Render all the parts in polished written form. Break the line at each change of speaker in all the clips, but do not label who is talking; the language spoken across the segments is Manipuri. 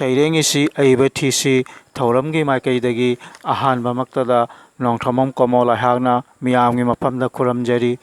ꯁꯩꯔꯦꯡ ꯑꯁꯤ ꯑꯏꯕ ꯊꯤꯁꯤ ꯊꯧꯔꯝꯒꯤ ꯃꯥꯏꯀꯩꯗꯒꯤ ꯑꯍꯥꯟꯕꯃꯛꯇꯗ ꯅꯣꯡꯊꯣꯝꯕꯝ ꯀꯣꯃꯣꯜ ꯑꯩꯍꯥꯛꯅ ꯃꯤꯌꯥꯝꯒꯤ ꯃꯐꯝꯗ ꯈꯨꯔꯨꯝꯖꯔꯤ꯫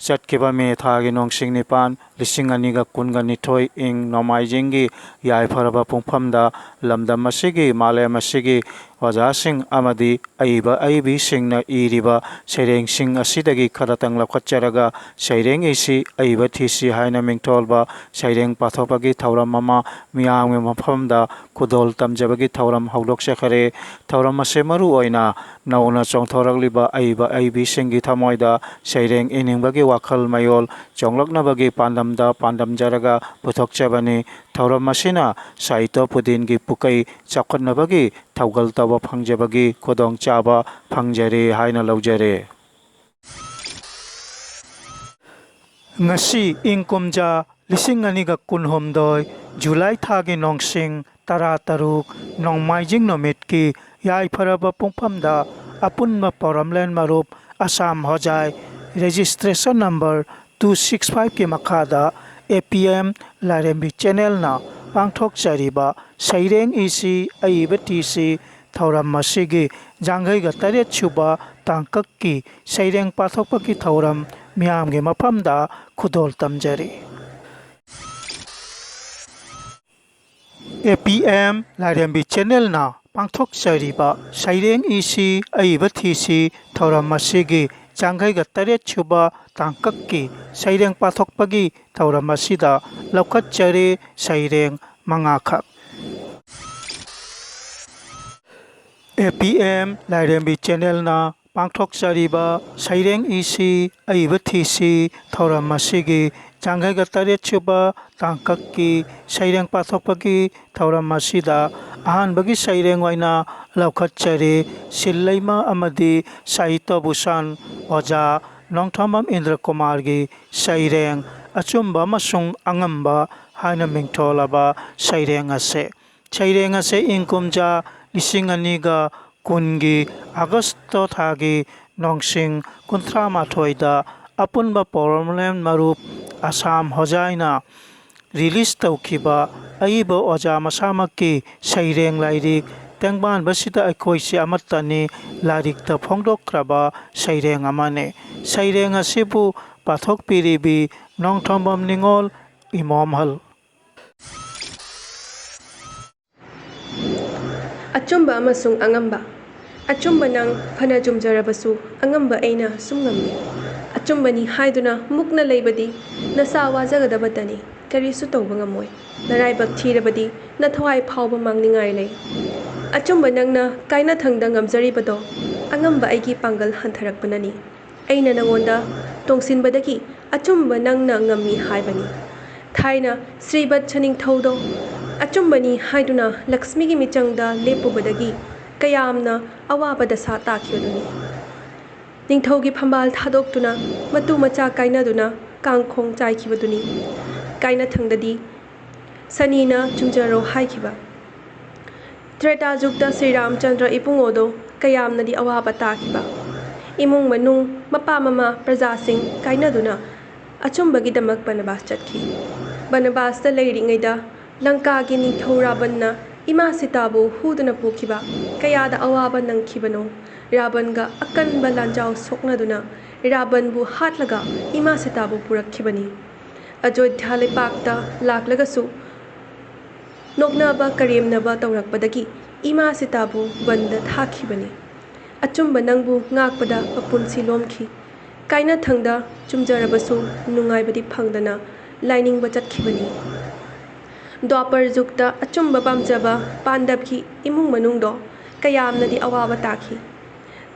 ꯆꯠꯈꯤꯕ ꯃꯦ ꯊꯥꯒꯤ ꯅꯣꯡꯁꯤꯡ 9, 2022 ꯏꯪ ꯅꯣꯡꯃꯥꯏꯖꯤꯡꯒꯤ ꯌꯥꯏꯐꯔꯕ ꯄꯨꯡꯐꯝꯗ ꯂꯝꯗꯝ ꯑꯁꯤꯒꯤ ꯃꯥꯂꯦꯝ ꯑꯁꯤꯒꯤ ꯑꯣꯖꯥꯁꯤꯡ ꯑꯃꯗꯤ ꯑꯏꯕ ꯑꯏꯕꯤꯁꯤꯡꯅ ꯏꯔꯤꯕ ꯁꯩꯔꯦꯡꯁꯤꯡ ꯑꯁꯤꯗꯒꯤ ꯈꯔꯇꯪ ꯂꯧꯈꯠꯆꯔꯒ ꯁꯩꯔꯦꯡ ꯑꯁꯤ ꯑꯏꯕ ꯊꯤꯁꯤ ꯍꯥꯏꯅ ꯃꯤꯡꯊꯣꯜꯕ ꯁꯩꯔꯦꯡ ꯄꯥꯊꯣꯛꯄꯒꯤ ꯊꯧꯔꯝ ꯑꯃ ꯃꯤꯌꯥꯝꯒꯤ ꯃꯐꯝꯗ ꯈꯨꯗꯣꯜ ꯇꯝꯖꯕꯒꯤ ꯊꯧꯔꯝ ꯍꯧꯗꯣꯛꯆꯈꯔꯦ꯫ ꯊꯧꯔꯝ ꯑꯁꯤ ꯃꯔꯨꯑꯣꯏꯅ ꯅꯧꯅ ꯆꯣꯡꯊꯣꯔꯛꯂꯤꯕ ꯑꯏꯕ ꯑꯏꯕꯤꯁꯤꯡꯒꯤ ꯊꯃꯣꯏꯗ ꯁꯩꯔꯦꯡ ꯏꯅꯤꯡꯕꯒꯤ ꯋꯥꯈꯜ ꯃꯌꯣꯜ ꯆꯣꯡꯂꯛꯅꯕꯒꯤ ꯄꯥꯟꯗꯝꯗ ꯄꯥꯟꯗꯝꯖꯔꯒ ꯄꯨꯊꯣꯛꯆꯕꯅꯤ꯫ ꯊꯧꯔꯝ ꯑꯁꯤꯅ ꯁꯥꯍꯤꯇ꯭ꯌ ꯄꯨꯗꯤꯟꯒꯤ ꯄꯨꯀꯩ ꯆꯥꯎꯈꯠꯅꯕꯒꯤ ꯊꯧꯒꯜ ꯇꯧꯕ ꯐꯪꯖꯕꯒꯤ ꯈꯨꯗꯣꯡꯆꯥꯕ ꯐꯪꯖꯔꯦ ꯍꯥꯏꯅ ꯂꯧꯖꯔꯦ꯫ ꯉꯁꯤ ꯏꯪ ꯀꯨꯝꯖꯥ 2022 ꯖꯨꯂꯥꯏ ꯊꯥꯒꯤ ꯅꯣꯡꯁꯤꯡ 13 ꯅꯣꯡꯃꯥꯏꯖꯤꯡ ꯅꯨꯃꯤꯠꯀꯤ ꯌꯥꯏꯐꯔꯕ ꯄꯨꯡꯐꯝꯗ ꯑꯄꯨꯟꯕ ꯄꯥꯎꯔꯝꯂꯦꯟ ꯃꯔꯨꯞ ꯑꯁꯥꯝ ꯍꯣꯖꯥꯏ ꯔꯦꯖꯤꯁꯇ꯭ꯔꯦꯁꯟ ꯅꯝꯕꯔ 265ꯀꯤ ꯃꯈꯥꯗ APM ꯂꯥꯏꯔꯦꯝꯕꯤ ꯆꯦꯅꯦꯜꯅ ꯄꯥꯡꯊꯣꯛꯆꯔꯤꯕ ꯁꯩꯔꯦꯡ ꯏꯁꯤ ꯑꯏꯕ ꯊꯤꯁꯤ ꯊꯧꯔꯝ ꯑꯁꯤꯒꯤ ꯌꯥꯡꯈꯩꯒ 8 ꯁꯨꯕ ꯇꯥꯡꯀꯛꯀꯤ ꯁꯩꯔꯦꯡ ꯄꯥꯊꯣꯛꯄꯒꯤ ꯊꯧꯔꯝ ꯃꯤꯌꯥꯝꯒꯤ ꯃꯐꯝꯗ ꯈꯨꯗꯣꯜ ꯇꯝꯖꯔꯤ꯫ APM ꯂꯥꯏꯔꯦꯝꯕꯤ ꯆꯦꯅꯦꯜꯅ ꯄꯥꯡꯊꯣꯛꯆꯔꯤꯕ ꯁꯩꯔꯦꯡ ꯏꯁꯤ ꯑꯏꯕ ꯊꯤꯁꯤ ꯊꯧꯔꯝ ꯑꯁꯤꯒꯤ ꯌꯥꯡꯈꯩꯒ 8 ꯁꯨꯕ ꯇꯥꯡꯀꯛꯀꯤ ꯁꯩꯔꯦꯡ ꯄꯥꯊꯣꯛꯄꯒꯤ ꯊꯧꯔꯝ ꯑꯁꯤꯗ ꯂꯧꯈꯠꯆꯔꯤ ꯁꯩꯔꯦꯡ 5ꯈꯛ꯫ APM ꯂꯥꯏꯔꯦꯝꯕꯤ ꯆꯦꯅꯦꯜꯅ ꯄꯥꯡꯊꯣꯛꯆꯔꯤꯕ ꯁꯩꯔꯦꯡ ꯏꯁꯤ ꯑꯏꯕ ꯊꯤꯁꯤ ꯊꯧꯔꯝ ꯑꯁꯤꯒꯤ ꯌꯥꯡꯈꯩꯒ 8 ꯁꯨꯕ ꯇꯥꯡꯀꯛꯀꯤ ꯁꯩꯔꯦꯡ ꯄꯥꯊꯣꯛꯄꯒꯤ ꯊꯧꯔꯝ ꯑꯁꯤꯗ ꯑꯍꯥꯟꯕꯒꯤ ꯁꯩꯔꯦꯡ ꯑꯣꯏꯅ ꯂꯧꯈꯠꯆꯔꯤ ꯁꯤꯜꯂꯩꯃ ꯑꯃꯗꯤ ꯁꯥꯍꯤꯇ꯭ꯌ ꯚꯨꯁꯟ ꯑꯣꯖꯥ ꯅꯣꯡꯊꯣꯝꯕꯝ ꯏꯟꯗ꯭ꯔꯀꯨꯃꯥꯔꯒꯤ ꯁꯩꯔꯦꯡ ꯑꯆꯨꯝꯕ ꯑꯃꯁꯨꯡ ꯑꯉꯝꯕ ꯍꯥꯏꯅ ꯃꯤꯡꯊꯣꯜꯂꯕ ꯁꯩꯔꯦꯡ ꯑꯁꯤ꯫ ꯁꯩꯔꯦꯡ ꯑꯁꯤ ꯏꯪ ꯀꯨꯝꯖꯥ 2020ꯒꯤ ꯑꯥꯒꯁ꯭ꯠ ꯊꯥꯒꯤ ꯅꯣꯡꯁꯤꯡ 38ꯗ ꯑꯄꯨꯟꯕ ꯄꯥꯎꯔꯧꯃꯂꯦꯟ ꯃꯔꯨꯞ ꯑꯁꯥꯝ ꯍꯣꯖꯥꯏꯅ ꯔꯤꯂꯤꯖ ꯇꯧꯈꯤꯕ ꯑꯏꯕ ꯑꯣꯖꯥ ꯃꯁꯥꯃꯛꯀꯤ ꯁꯩꯔꯦꯡ ꯂꯥꯏꯔꯤꯛ ꯇꯦꯡꯕꯥꯡꯕꯁꯤꯗ ꯑꯩꯈꯣꯏꯁꯦ ꯑꯃꯠꯇꯅꯤ ꯂꯥꯏꯔꯤꯛꯇ ꯐꯣꯡꯗꯣꯛꯈ꯭ꯔꯕ ꯁꯩꯔꯦꯡ ꯑꯃꯅꯤ꯫ ꯁꯩꯔꯦꯡ ꯑꯁꯤꯕꯨ ꯄꯥꯊꯣꯛꯄꯤꯔꯤꯕꯤ ꯅꯣꯡꯊꯣꯝꯕꯝ ꯅꯤꯡꯉꯣꯜ ꯏꯃꯣꯝꯍꯜ꯫
ꯑꯆꯨꯝꯕ ꯑꯃꯁꯨꯡ ꯑꯉꯝꯕ꯫ ꯑꯆꯨꯝꯕ ꯅꯪ ꯐꯅ ꯆꯨꯝꯖꯔꯕꯁꯨ ꯑꯉꯝꯕ ꯑꯩꯅ ꯁꯨꯝ ꯉꯝꯃꯤ꯫ ꯑꯆꯨꯝꯕꯅꯤ ꯍꯥꯏꯗꯨꯅ ꯃꯨꯛꯅ ꯂꯩꯕꯗꯤ ꯅꯁꯥ ꯋꯥꯖꯒꯗꯕꯇꯅꯤ ꯀꯔꯤꯁꯨ ꯇꯧꯕ ꯉꯝꯃꯣꯏ꯫ ꯅꯔꯥꯏꯕꯛ ꯊꯤꯔꯕꯗꯤ ꯅꯊꯋꯥꯏ ꯐꯥꯎꯕ ꯃꯥꯡꯅꯤꯡꯉꯥꯏ ꯂꯩ꯫ ꯑꯆꯨꯝꯕ ꯅꯪꯅ ꯀꯥꯏꯅꯊꯪꯗ ꯉꯝꯖꯔꯤꯕꯗꯣ ꯑꯉꯝꯕ ꯑꯩꯒꯤ ꯄꯥꯡꯒꯜ ꯍꯟꯊꯔꯛꯄꯅꯅꯤ꯫ ꯑꯩꯅ ꯅꯉꯣꯟꯗ ꯇꯣꯡꯁꯤꯟꯕꯗꯒꯤ ꯑꯆꯨꯝꯕ ꯅꯪꯅ ꯉꯝꯃꯤ ꯍꯥꯏꯕꯅꯤ꯫ ꯊꯥꯏꯅ ꯁ꯭ꯔꯤꯕꯠꯁ ꯅꯤꯡꯊꯧꯗꯣ ꯑꯆꯨꯝꯕꯅꯤ ꯍꯥꯏꯗꯨꯅ ꯂꯛꯁ꯭ꯃꯤꯒꯤ ꯃꯤꯆꯪꯗ ꯂꯦꯞꯄꯨꯕꯗꯒꯤ ꯀꯌꯥꯝꯅ ꯑꯋꯥꯕ ꯗꯁꯥ ꯇꯥꯈꯤꯕꯗꯨꯅꯤ꯫ ꯅꯤꯡꯊꯧꯒꯤ ꯐꯝꯕꯥꯜ ꯊꯥꯗꯣꯛꯇꯨꯅ ꯃꯇꯨ ꯃꯆꯥ ꯀꯥꯏꯅꯗꯨꯅ ꯀꯥꯡꯈꯣꯡ ꯆꯥꯏꯈꯤꯕꯗꯨꯅꯤ꯫ ꯀꯥꯏꯅꯊꯪꯗꯗꯤ ꯁꯅꯤꯅ ꯆꯨꯝꯖꯔꯣ ꯍꯥꯏꯈꯤꯕ꯫ ꯇ꯭ꯔꯦꯇꯥ ꯖꯨꯒꯇ ꯁ꯭ꯔꯤꯔꯥꯝꯆꯟꯗ꯭ꯔ ꯏꯄꯨꯡꯉꯣꯗꯣ ꯀꯌꯥꯝꯅꯗꯤ ꯑꯋꯥꯕ ꯇꯥꯈꯤꯕ꯫ ꯏꯃꯨꯡ ꯃꯅꯨꯡ ꯃꯄꯥ ꯃꯃꯥ ꯄ꯭ꯔꯖꯥꯁꯤꯡ ꯀꯥꯏꯅꯗꯨꯅ ꯑꯆꯨꯝꯕꯒꯤꯗꯃꯛ ꯕꯅꯕꯥꯁ ꯆꯠꯈꯤ꯫ ꯕꯅꯕꯥꯁꯇ ꯂꯩꯔꯤꯉꯩꯗ ꯂꯪꯀꯥꯒꯤ ꯅꯤꯡꯊꯧ ꯔꯥꯕꯟꯅ ꯏꯃꯥ ꯁꯤꯇꯥꯕꯨ ꯍꯨꯗꯨꯅ ꯄꯨꯈꯤꯕ ꯀꯌꯥꯗ ꯑꯋꯥꯕ ꯅꯪꯈꯤꯕꯅꯣ꯫ ꯔꯥꯕꯟꯒ ꯑꯀꯟꯕ ꯂꯥꯟꯖꯥꯎ ꯁꯣꯛꯅꯗꯨꯅ ꯔꯥꯕꯟꯕꯨ ꯍꯥꯠꯂꯒ ꯏꯃꯥ ꯁꯤꯇꯥꯕꯨ ꯄꯨꯔꯛꯈꯤꯕꯅꯤ꯫ ꯑꯌꯣꯙ꯭ꯌꯥ ꯂꯩꯄꯥꯛꯇ ꯂꯥꯛꯂꯒꯁꯨ ꯅꯣꯛꯅꯕ ꯀꯔꯦꯝꯅꯕ ꯇꯧꯔꯛꯄꯗꯒꯤ ꯏꯃꯥ ꯁꯤꯇꯥꯕꯨ ꯕꯟꯗ ꯊꯥꯈꯤꯕꯅꯤ꯫ ꯑꯆꯨꯝꯕ ꯅꯪꯕꯨ ꯉꯥꯛꯄꯗ ꯃꯄꯨꯟꯁꯤ ꯂꯣꯝꯈꯤ꯫ ꯀꯥꯏꯅꯊꯪꯗ ꯆꯨꯝꯖꯔꯕꯁꯨ ꯅꯨꯡꯉꯥꯏꯕꯗꯤ ꯐꯪꯗꯅ ꯂꯥꯏꯅꯤꯡꯕ ꯆꯠꯈꯤꯕꯅꯤ꯫ ꯗ꯭ꯋꯥꯄꯔ ꯖꯨꯒꯇ ꯑꯆꯨꯝꯕ ꯄꯥꯝꯖꯕ ꯄꯥꯟꯗꯕꯒꯤ ꯏꯃꯨꯡ ꯃꯅꯨꯡꯗꯣ ꯀꯌꯥꯝꯅꯗꯤ ꯑꯋꯥꯕ ꯇꯥꯈꯤ꯫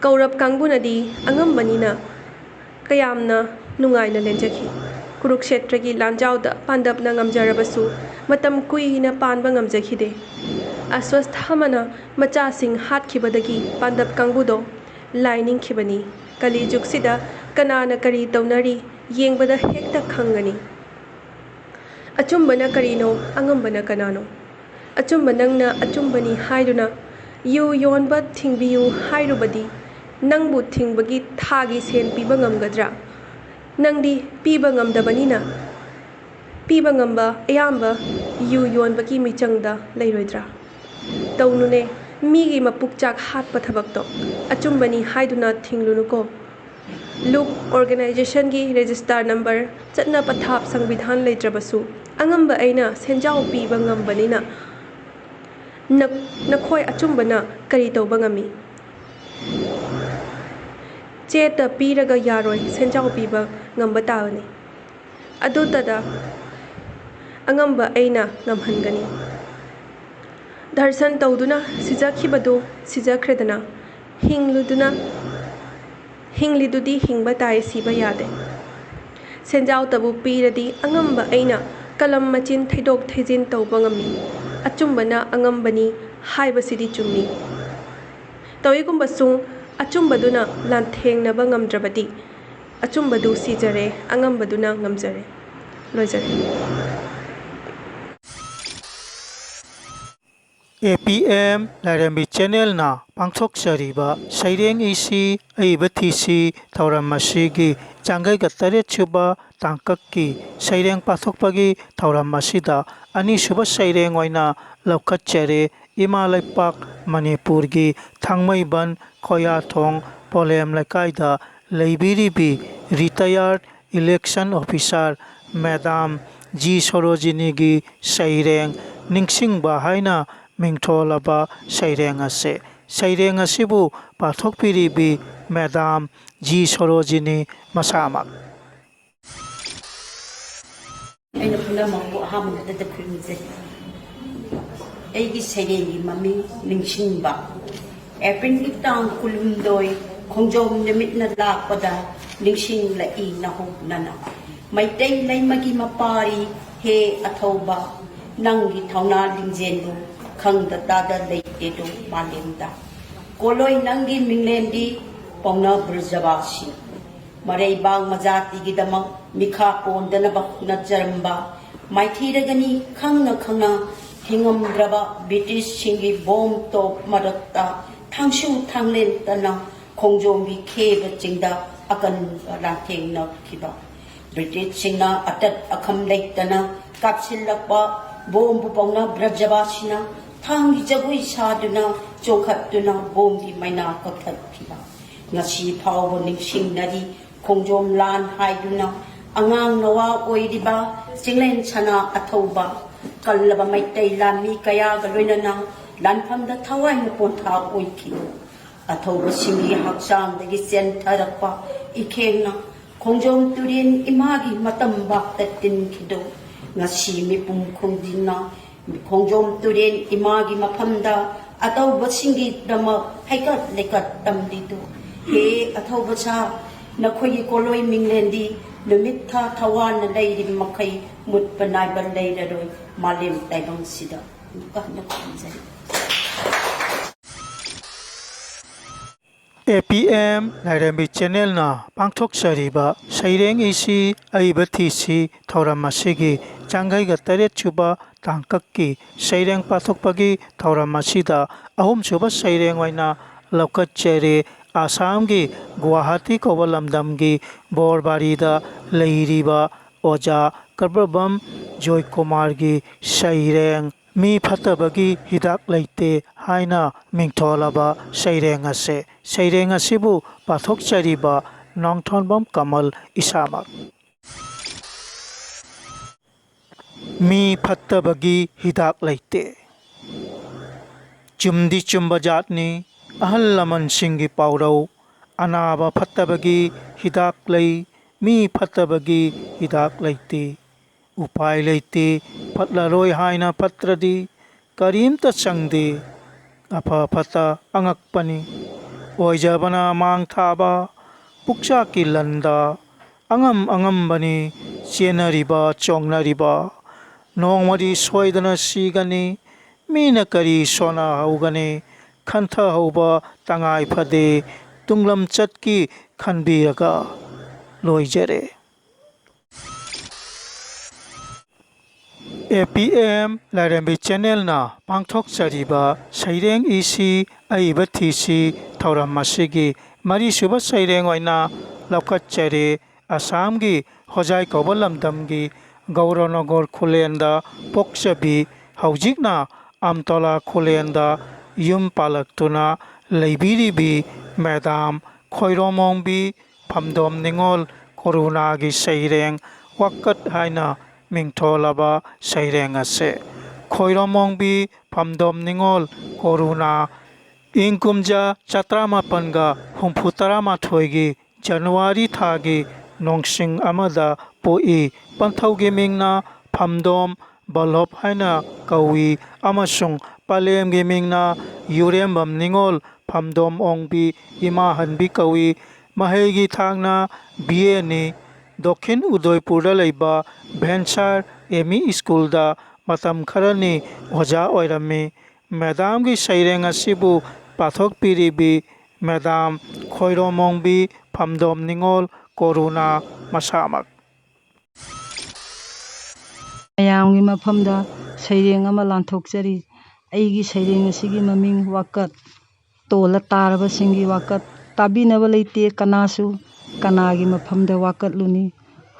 ꯀꯧꯔꯕ ꯀꯥꯡꯕꯨꯅꯗꯤ ꯑꯉꯝꯕꯅꯤꯅ ꯀꯌꯥꯝꯅ ꯅꯨꯡꯉꯥꯏꯅ ꯂꯦꯟꯖꯈꯤ꯫ ꯀꯨꯔꯨꯛꯁꯦꯇ꯭ꯔꯒꯤ ꯂꯥꯟꯖꯥꯎꯗ ꯄꯥꯟꯗꯕꯅ ꯉꯝꯖꯔꯕꯁꯨ ꯃꯇꯝ ꯀꯨꯏꯅ ꯄꯥꯟꯕ ꯉꯝꯖꯈꯤꯗꯦ꯫ ꯑꯁ꯭ꯋꯠꯊꯥꯃꯅ ꯃꯆꯥꯁꯤꯡ ꯍꯥꯠꯈꯤꯕꯗꯒꯤ ꯄꯥꯟꯗꯕ ꯀꯥꯡꯕꯨꯗꯣ ꯂꯥꯏꯅꯤꯡꯈꯤꯕꯅꯤ꯫ ꯀꯂꯤ ꯖꯨꯒꯁꯤꯗ ꯀꯅꯥꯅ ꯀꯔꯤ ꯇꯧꯅꯔꯤ ꯌꯦꯡꯕꯗ ꯍꯦꯛꯇ ꯈꯪꯒꯅꯤ꯫ ꯑꯆꯨꯝꯕꯅ ꯀꯔꯤꯅꯣ ꯑꯉꯝꯕꯅ ꯀꯅꯥꯅꯣ꯫ ꯑꯆꯨꯝꯕ ꯅꯪꯅ ꯑꯆꯨꯝꯕꯅꯤ ꯍꯥꯏꯗꯨꯅ ꯌꯨ ꯌꯣꯟꯕ ꯊꯤꯡꯕꯤꯌꯨ ꯍꯥꯏꯔꯨꯕꯗꯤ ꯅꯪꯕꯨ ꯊꯤꯡꯕꯒꯤ ꯊꯥꯒꯤ ꯁꯦꯟ ꯄꯤꯕ ꯉꯝꯒꯗ꯭ꯔꯥ꯫ ꯅꯪꯗꯤ ꯄꯤꯕ ꯉꯝꯗꯕꯅꯤꯅ ꯄꯤꯕ ꯉꯝꯕ ꯑꯌꯥꯝꯕ ꯌꯨ ꯌꯣꯟꯕꯒꯤ ꯃꯤꯆꯪꯗ ꯂꯩꯔꯣꯏꯗ꯭ꯔꯥ꯫ ꯇꯧꯅꯨꯅꯦ ꯃꯤꯒꯤ ꯃꯄꯨꯛ ꯆꯥꯛ ꯍꯥꯠꯄ ꯊꯕꯛꯇꯣ ꯑꯆꯨꯝꯕꯅꯤ ꯍꯥꯏꯗꯨꯅ ꯊꯤꯡꯂꯨꯅꯨꯀꯣ ꯂꯨꯞ ꯑꯣꯔꯒꯅꯥꯏꯖꯦꯁꯟꯒꯤ ꯔꯦꯖꯤꯁꯇꯥꯔ ꯅꯝꯕꯔ ꯆꯠꯅ ꯄꯊꯥꯞ ꯁꯪꯕꯤꯙꯥꯟ ꯂꯩꯇ꯭ꯔꯕꯁꯨ ꯑꯉꯝꯕ ꯑꯩꯅ ꯁꯦꯟꯖꯥꯎ ꯄꯤꯕ ꯉꯝꯕꯅꯤꯅ ꯅꯈꯣꯏ ꯑꯆꯨꯝꯕꯅ ꯀꯔꯤ ꯇꯧꯕ ꯉꯝꯃꯤ ꯆꯦꯇ ꯄꯤꯔꯒ ꯌꯥꯔꯣꯏ ꯁꯦꯟꯖꯥꯎ ꯄꯤꯕ ꯉꯝꯕ ꯇꯥꯕꯅꯤ ꯑꯗꯨꯇꯗ ꯑꯉꯝꯕ ꯑꯩꯅ ꯉꯝꯍꯟꯒꯅꯤ ꯗꯔꯁꯟ ꯇꯧꯗꯨꯅ ꯁꯤꯖꯈꯤꯕꯗꯨ ꯁꯤꯖꯈ꯭ꯔꯦꯗꯅ ꯍꯤꯡꯂꯤꯗꯨꯗꯤ ꯍꯤꯡꯕ ꯇꯥꯏ ꯁꯤꯕ ꯌꯥꯗꯦ ꯁꯦꯟꯖꯥꯎꯇꯕꯨ ꯄꯤꯔꯗꯤ ꯑꯉꯝꯕ ꯑꯩꯅ ꯀꯂꯝ ꯃꯆꯤꯟ ꯊꯩꯗꯣꯛ ꯊꯩꯖꯤꯟ ꯇꯧꯕ ꯉꯝꯃꯤ ꯑꯆꯨꯝꯕꯅ ꯑꯉꯝꯕꯅꯤ ꯍꯥꯏꯕꯁꯤꯗꯤ ꯆꯨꯝꯃꯤ ꯇꯧꯏꯒꯨꯝꯕꯁꯨꯡ ꯑꯆꯨꯝꯕꯗꯨꯅ ꯂꯥꯟꯊꯦꯡꯅꯕ ꯉꯝꯗ꯭ꯔꯕꯗꯤ ꯑꯆꯨꯝꯕꯗꯨ ꯁꯤꯖꯔꯦ ꯑꯉꯝꯕꯗꯨꯅ ꯉꯝꯖꯔꯦ ꯂꯣꯏꯖꯔꯦ
APM ꯂꯥꯏꯔꯦꯝꯕꯤ ꯆꯦꯅꯦꯜꯅ ꯄꯥꯡꯊꯣꯛꯆꯔꯤꯕ ꯁꯩꯔꯦꯡ ꯏꯁꯤ ꯑꯏꯕ ꯊꯤꯁꯤ ꯊꯧꯔꯝ ꯑꯁꯤꯒꯤ ꯆꯥꯡꯒꯩꯒ 8ꯁꯨꯕ ꯇꯥꯡꯀꯛꯀꯤ ꯁꯩꯔꯦꯡ ꯄꯥꯊꯣꯛꯄꯒꯤ ꯊꯧꯔꯝ ꯑꯁꯤꯗ ꯑꯅꯤꯁꯨꯕ ꯁꯩꯔꯦꯡ ꯑꯣꯏꯅ ꯂꯧꯈꯠꯆꯔꯦ ꯏꯃꯥ ꯂꯩꯄꯥꯛ ꯃꯅꯤꯄꯨꯔꯒꯤ ꯊꯥꯡꯃꯩꯕꯟ ꯈꯣꯌꯥꯊꯣꯡ ꯄꯣꯂꯦꯝ ꯂꯩꯀꯥꯏꯗ ꯂꯩꯕꯤꯔꯤꯕꯤ retire election officer madam ji ꯁꯣꯔꯣꯖꯤꯅꯤꯒꯤ ꯁꯩꯔꯦꯡ ꯅꯤꯡꯁꯤꯡꯕ ꯍꯥꯏꯅ ꯃꯤꯡꯊꯣꯜꯂꯕ ꯁꯩꯔꯦꯡ ꯑꯁꯤ ꯁꯩꯔꯦꯡ ꯑꯁꯤꯕꯨ ꯄꯥꯊꯣꯛꯄꯤꯔꯤꯕꯤ ꯃꯦꯗꯥꯝ ꯖꯤ ꯁꯣꯔꯣꯖꯤꯅꯤ ꯃꯁꯥꯃꯛ
ꯑꯩꯅ ꯄꯨꯝꯅꯃꯛꯄꯨ ꯑꯍꯥꯟꯕꯗ ꯈꯨꯔꯨꯝꯖꯩ ꯑꯩꯒꯤ ꯁꯩꯔꯦꯡꯒꯤ ꯃꯃꯤꯡ ꯅꯤꯡꯁꯤꯡꯕ ꯑꯦꯄ꯭ꯔꯤꯜꯒꯤ ꯇꯥꯡ 12 ꯈꯣꯡꯖꯣꯝ ꯅꯨꯃꯤꯠꯅ ꯂꯥꯛꯄꯗ ꯅꯤꯡꯁꯤꯡꯂꯛꯏ ꯅꯍꯧꯅꯅ ꯃꯩꯇꯩ ꯂꯩꯃꯒꯤ ꯃꯄꯥꯔꯤ ꯍꯦ ꯑꯊꯧꯕ ꯅꯪꯒꯤ ꯊꯧꯅꯥ ꯂꯤꯡꯖꯦꯜꯕꯨ ꯈꯪꯗ ꯇꯥꯗ ꯂꯩꯇꯦꯗꯣ ꯃꯥꯂꯦꯝꯗ ꯀꯣꯂꯣꯏ ꯅꯪꯒꯤ ꯃꯤꯡꯂꯦꯟꯗꯤ ꯄꯥꯎꯅ ꯕ꯭ꯔꯖꯕꯥꯁꯤ ꯃꯔꯩꯕꯥꯡ ꯃꯖꯥꯇꯤꯒꯤꯗꯃꯛ ꯃꯤꯈꯥ ꯄꯣꯟꯗꯅꯕ ꯍꯣꯠꯅꯖꯔꯝꯕ ꯃꯥꯏꯊꯤꯔꯒꯅꯤ ꯈꯪꯅ ꯈꯪꯅ ꯍꯤꯡꯉꯝꯗ꯭ꯔꯕ ꯕ꯭ꯔꯤꯇꯤꯁꯁꯤꯡꯒꯤ ꯕꯣꯝ ꯇꯣꯞ ꯃꯔꯛꯇ ꯊꯥꯡꯁꯨ ꯊꯥꯡꯂꯦꯟꯇꯅ ꯈꯣꯡꯖꯣꯝꯒꯤ ꯈꯦꯕ ꯆꯤꯡꯗ ꯑꯀꯟꯕ ꯂꯥꯟꯊꯦꯡꯅꯈꯤꯕ ꯕ꯭ꯔꯤꯇꯤꯁꯁꯤꯡꯅ ꯑꯇꯠ ꯑꯈꯝ ꯂꯩꯇꯅ ꯀꯥꯞꯁꯤꯜꯂꯛꯄ ꯕꯣꯝꯕꯨ ꯄꯥꯎꯅ ꯕ꯭ꯔꯖꯕꯥꯁꯤꯅ ꯊꯥꯡꯒꯤ ꯖꯒꯣꯏ ꯁꯥꯗꯨꯅ ꯆꯣꯡꯈꯠꯇꯨꯅ ꯕꯣꯝꯒꯤ ꯃꯩꯅꯥ ꯀꯛꯊꯠꯈꯤꯕ ꯉꯁꯤ ꯐꯥꯎꯕ ꯅꯤꯡꯁꯤꯡꯅꯔꯤ ꯈꯣꯡꯖꯣꯝ ꯂꯥꯟ ꯍꯥꯏꯗꯨꯅ ꯑꯉꯥꯡ ꯅꯋꯥ ꯑꯣꯏꯔꯤꯕ ꯆꯤꯡꯂꯦꯟ ꯁꯅꯥ ꯑꯊꯧꯕ ꯀꯜꯂꯕ ꯃꯩꯇꯩ ꯂꯥꯟꯃꯤ ꯀꯌꯥꯒ ꯂꯣꯏꯅꯅ ꯂꯥꯟꯐꯝꯗ ꯊꯋꯥꯏꯅ ꯄꯣꯟꯊꯥ ꯑꯣꯏꯈꯤ ꯑꯊꯧꯕꯁꯤꯡꯒꯤ ꯍꯛꯆꯥꯡꯗꯒꯤ ꯆꯦꯟꯊꯔꯛꯄ ꯏꯈꯦꯡꯅ ꯈꯣꯡꯖꯣꯝ ꯇꯨꯔꯦꯟ ꯏꯃꯥꯒꯤ ꯃꯇꯝꯕꯥꯛꯇ ꯇꯤꯟꯈꯤꯗꯣ ngasi mipum khungdina khongjom turen imagi mafamda atauba singi dama haikat lekat tamdidu he athauba sa nakhoi koloi minglendi numitha thawan leiri makai mutpanai ban leiroi malem taibang sida kahna khanjai
APM ꯂꯥꯏꯔꯦꯝꯕꯤ ꯆꯦꯅꯦꯜꯅ ꯄꯥꯡꯊꯣꯛꯆꯔꯤꯕ ꯁꯩꯔꯦꯡ ꯏꯁꯤ ꯑꯏꯕ ꯊꯤꯁꯤ ꯊꯧꯔꯝ ꯑꯁꯤꯒꯤ ꯆꯥꯡꯒꯩꯒ 8ꯁꯨꯕ ꯇꯥꯡꯀꯛꯀꯤ ꯁꯩꯔꯦꯡ ꯄꯥꯊꯣꯛꯄꯒꯤ ꯊꯧꯔꯝ ꯑꯁꯤꯗ ꯑꯍꯨꯝꯁꯨꯕ ꯁꯩꯔꯦꯡ ꯑꯣꯏꯅ ꯂꯧꯈꯠꯆꯔꯦ ꯑꯁꯥꯝꯒꯤ ꯒꯨꯋꯥꯍꯥꯇꯤ ꯀꯧꯕ ꯂꯝꯗꯝꯒꯤ ꯕꯣꯔꯕꯥꯔꯤꯗ ꯂꯩꯔꯤꯕ ꯑꯣꯖꯥ ꯀꯔꯕꯕꯝ ꯖꯣꯏꯀꯨꯃꯥꯔꯒꯤ ꯁꯩꯔꯦꯡ ꯃꯤ ꯐꯠꯇꯕꯒꯤ ꯍꯤꯗꯥꯛ ꯂꯩꯇꯦ ꯍꯥꯏꯅ ꯃꯤꯡꯊꯣꯜꯂꯕ ꯁꯩꯔꯦꯡ ꯑꯁꯤ ꯁꯩꯔꯦꯡ ꯑꯁꯤꯕꯨ ꯄꯥꯊꯣꯛꯆꯔꯤꯕ ꯅꯣꯡꯊꯣꯟꯕꯝ ꯀꯃꯜ ꯏꯁꯥꯃꯛ ꯃꯤ ꯐꯠꯇꯕꯒꯤ ꯍꯤꯗꯥꯛ ꯂꯩꯇꯦ ꯆꯨꯝꯗꯤ ꯆꯨꯝꯕ ꯖꯥꯠꯅꯤ ꯑꯍꯜ ꯂꯃꯟꯁꯤꯡꯒꯤ ꯄꯥꯎꯔꯧ ꯑꯅꯥꯕ ꯐꯠꯇꯕꯒꯤ ꯍꯤꯗꯥꯛ ꯂꯩ ꯃꯤ ꯐꯠꯇꯕꯒꯤ ꯍꯤꯗꯥꯛ ꯂꯩꯇꯦ ꯎꯄꯥꯏ ꯂꯩꯇꯦ ꯐꯠꯂꯔꯣꯏ ꯍꯥꯏꯅ ꯐꯠꯇ꯭ꯔꯗꯤ ꯀꯔꯤꯝꯇ ꯆꯪꯗꯦ ꯑꯐ ꯐꯠꯇ ꯑꯉꯛꯄꯅꯤ ꯑꯣꯏꯖꯕꯅ ꯃꯥꯡ ꯊꯥꯕ ꯄꯨꯛꯆꯥꯛꯀꯤ ꯂꯟꯗ ꯑꯉꯝ ꯑꯉꯝꯕꯅꯤ ꯆꯦꯟꯅꯔꯤꯕ ꯆꯣꯡꯅꯔꯤꯕ ꯅꯣꯡꯃꯗꯤ ꯁꯣꯏꯗꯅ ꯁꯤꯒꯅꯤ ꯃꯤꯅ ꯀꯔꯤ ꯁꯣꯟꯅꯍꯧꯒꯅꯤ ꯈꯟꯊꯍꯧꯕ ꯇꯉꯥꯏ ꯐꯗꯦ ꯇꯨꯡꯂꯝꯆꯠꯀꯤ ꯈꯟꯕꯤꯔꯒ ꯂꯣꯏꯖꯔꯦ APM ꯂꯥꯏꯔꯦꯝꯕꯤ ꯆꯦꯅꯦꯜꯅ ꯄꯥꯡꯊꯣꯛꯆꯔꯤꯕ ꯁꯩꯔꯦꯡ ꯏꯁꯤ ꯑꯏꯕ ꯊꯤꯁꯤ ꯊꯧꯔꯝ ꯑꯁꯤꯒꯤ ꯃꯔꯤꯁꯨꯕ ꯁꯩꯔꯦꯡ ꯑꯣꯏꯅ ꯂꯧꯈꯠꯆꯔꯦ ꯑꯁꯥꯝꯒꯤ ꯍꯣꯖꯥꯏ ꯀꯧꯕ ꯂꯝꯗꯝꯒꯤ ꯒꯧꯔꯅꯒꯔ ꯈꯨꯂꯦꯟꯗ ꯄꯣꯛꯆꯕꯤ ꯍꯧꯖꯤꯛꯅ अमतोला खुलेंदा युम पालक्तुना लेबिरिबी मैदाम खोइरोमोंबी फमदोम निंगोल कोरुनागी सैरेंग वाकत हाइना मिंगथोलाबा सैरेंग असे खोइरोमोंबी फमदोम निंगोल कोरुना इंकुमजा चत्रामापनगा हुंफुतरामाथोइगी जनवरी थागी नोंसिंग अमदा पोई पंथौगी मिंगना फमदोम बल्लभ हाइना कौई अमसुंग पालेमगी मिंगना युरेमबम निंगोल फमदोम ओंबी इमा हनबी कौई महेगी थांगना बीए नि दक्षिण उदयपुरदा लैबा भेंसार एमी स्कूलदा मतम खरनी ओजा ओइरमी मैदामगी सैरेंग असिबु पाथोक पिरिबी मैदाम खोइरोमोंबी फमदोम निंगोल कोरुना मसामक
मयामगी मफमदा सैरेंग अमा लांथोकचरी अैगी सैरेंग असिगी ममिंग वाकत तोला तारबसिंगी वाकत ताबिनब लैते कनासु कनागी मफमदा वाकत लुनी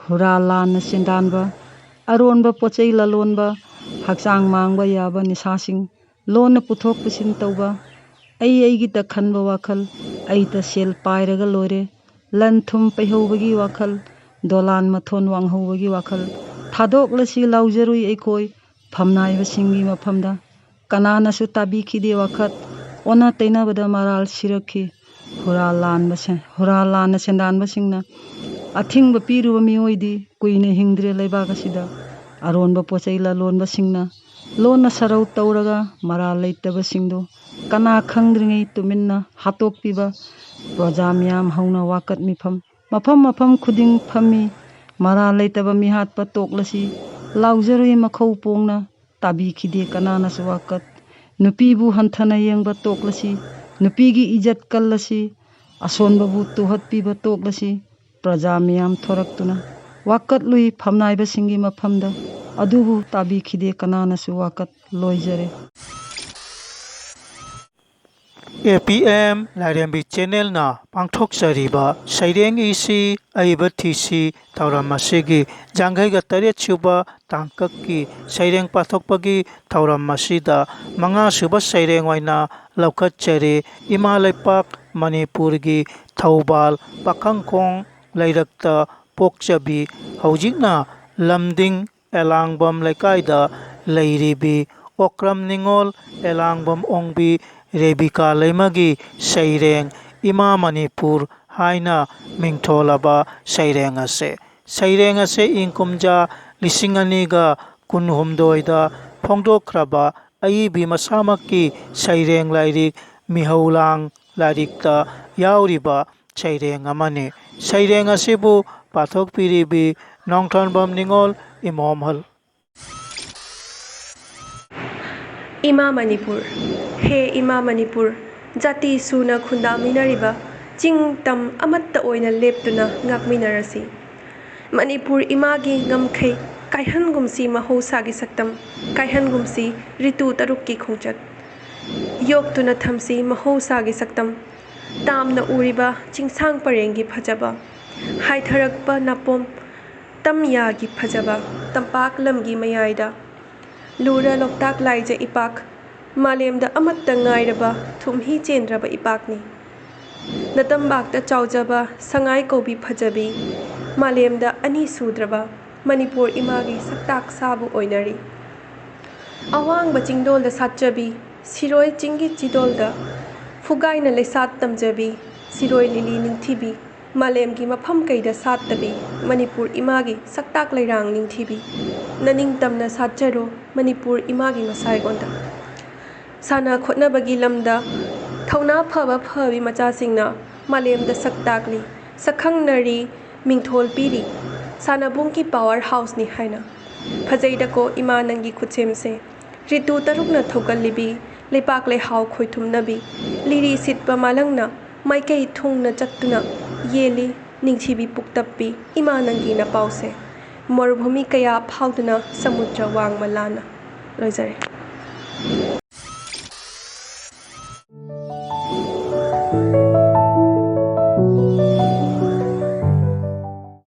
हुरा लान सेंदानबा अरोनबा पोचै ललोनबा हक्चांग मांगबा याबा निसासिंग लोन पुथोक पुसिन तौबा अैगी त खनबा वाखल अै त सेल पाइरगा लोरे लन थुम पैहौबगी वाखल दोलान मथोन वांगहौबगी वाखल थादोकलसी लाउजरुई ऐखोई फमनाइबसिंगी मफमदा कनानासु ताबिखिदे वाखत ओना तैनाबदा मराल सिरखी हुरा लान सेंदानबसिंगना अथिंग पीरुबा मिओइदी कुइने हिंद्रे लैबागसिदा अरोनबा पोचै ललोनबसिंगना लोन सरौ तौरगा मराल लैतबसिंगदो कना खंद्रिङै तुमिन्ना हातोकपिबा प्रजा म्याम हौना वाकत मिफम मफम खुदिंग फमी मराल लैतबा मिहातपा तोकलसी लाउजरुई मखौ पोंगना ताबिखिदे कनानासु वाकत नुपीबु हंथना येंगबा तोकलसी नुपीगी इज्जत कल्लसी असोनबबु तुहतपीबा तोकलसी प्रजा म्याम थोरक्तुना वाकत लुई फमनाइबसिंगी मफमदा अदुबु ताबिखिदे कनानासु वाकत लोइजरे
APM लाइरेंबी चैनल ना पांथोकचरीबा सैरेंग इसी अइबथिसी थौरमसिगी जांघैगा तरेत सुबा तांककी सैरेंग पाथोकपगी थौरमसिदा मंगा सुबा सैरेंग वाइना लौखतचरी इमा लैपाक मणिपुरगी थौबाल पाखंखोंग लैरक्ता पोकचबी हौजिकना लमदिंग एलांगबम लैकाइदा लैरिबी ओक्रम निंगोल एलांगबम ओंबी रेबिका लैमगी सैरेंग इमा मणिपुर हाइना मिंगथोलाबा सैरेंग असे इंकुमजा लिसिंगनीगा कुनहुमदोइदा फोंदोखराबा अईबी मसामकी सैरेंग लाइरिक मिहौलांग लाइरिकता याउरिबा सैरेंग अमने सैरेंग असिबु पाथोक पिरिबी नोंथोनबम निंगोल इमोमहल
इमा मणिपुर हे इमा मणिपुर जाति सुना खुंदामिनरिबा चिंग तम अमत्ता ओइना लेप्तुना ngakminarasi मणिपुर इमागी ngमखै कायहनगुमसी महौसागी सक्तम कायहनगुमसी ऋतु तरुक्की खोंचत योक्तुना थमसी महौसागी सक्तम तामना उरिबा चिंगसांग परेंगी फजबा हाइथरकपा नापोम तमयागी फजबा तंपाक लमगी मयाइदा लूरा लोकताक लाइजा इपाक मालेमदा अमत्ता ngairaba थुमही चेंद्रबा इपाकनी नतंबाकता चाउजबा संगाई कोबी फजबी मालेमदा अनि सुद्रबा मणिपुर इमागी सक्ताक साबु ओइनरी अवांग बचिंगदोल दा सातजबी सिरोय चिंगी चिदोलदा फुगाइना लेसात तमजबी सिरोय लिली निंगथिबी मालेमगी मफम कैदा सातबी मणिपुर इमागी सक्ताक लैरांग निंगथिबी ननिंग तमना सातजरो मणिपुर इमागी मसाइगोंदा साना खोटनबगी लमदा थौना फबा फबी मचासिंगना मालेमदा सक्ताकली सखंगनरी मिंगथोल पीरी सानाबुंग पावर हाउस नि हाइना फजैदको इमा नंगी खुचेमसे ऋतु तरुकना थौगल्लिबी लेपाक लेहाव खोइथुमनबी लिरी सिटपा मालंगना माइकई थुंगना चत्तुना येली निंगथिबी पुक्तप्पी इमा नंगी ना पाउसे मरुभूमि कया फाउदना समुद्र वांग मलाना लोइजरे